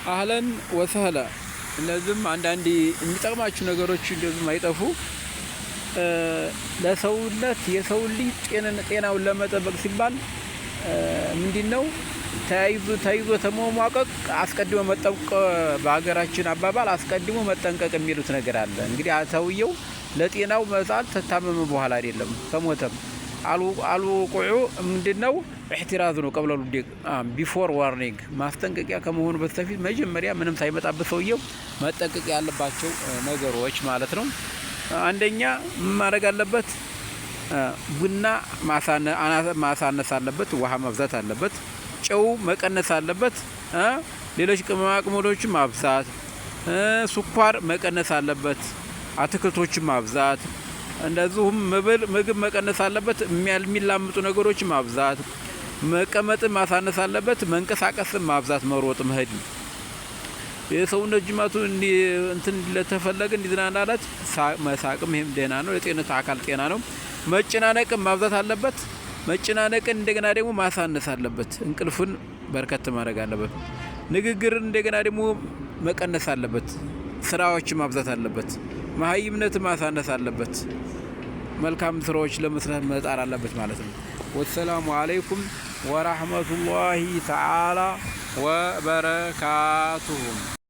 አህለን ወሰህላ እነዚህም አንዳንድ የሚጠቅማችሁ ነገሮች እንደዚህ ማይጠፉ ለሰውነት የሰው ልጅ ጤናውን ለመጠበቅ ሲባል ምንድነው ተይዞ ተሟሟቀቅ አስቀድሞ መጠንቀቅ በሀገራችን አባባል አስቀድሞ መጠንቀቅ የሚሉት ነገር አለ። እንግዲህ ሰውየው ለጤናው መጻል ተታመመ በኋላ አይደለም ከሞተም አልወቁዑ ምንድነው احتراز ነው قبل الوديق ቢፎር ዋርኒንግ ማስጠንቀቂያ ከመሆኑ በፊት መጀመሪያ ምንም ሳይመጣበት ሰውየው መጠንቀቅ ያለባቸው ነገሮች ማለት ነው። አንደኛ ማድረግ አለበት ቡና ማሳነስ አለበት፣ ውሃ ማብዛት አለበት፣ ጨው መቀነስ አለበት፣ ሌሎች ቅመማ ቅመሞችን ማብዛት፣ ስኳር መቀነስ አለበት፣ አትክልቶችን ማብዛት፣ እንደዚሁም ምግብ መቀነስ አለበት፣ የሚላምጡ ነገሮች ማብዛት፣ መቀመጥ ማሳነስ አለበት፣ መንቀሳቀስ ማብዛት፣ መሮጥ መሄድ። የሰውነት ጅማቱ እንትን ለተፈለገ እንዲዝናናላት መሳቅም ይሄም ደህና ነው፣ ለጤንነት አካል ጤና ነው። መጨናነቅ ማብዛት አለበት። መጨናነቅ እንደገና ደግሞ ማሳነስ አለበት። እንቅልፉን በርከት ማድረግ አለበት። ንግግር እንደገና ደግሞ መቀነስ አለበት። ስራዎች ማብዛት አለበት። መሀይምነት ማሳነስ አለበት። መልካም ስራዎች ለመስራት መጣር አለበት ማለት ነው። ወሰላሙ አለይኩም ወራህመቱላሂ ተዓላ ወበረካቱሁ።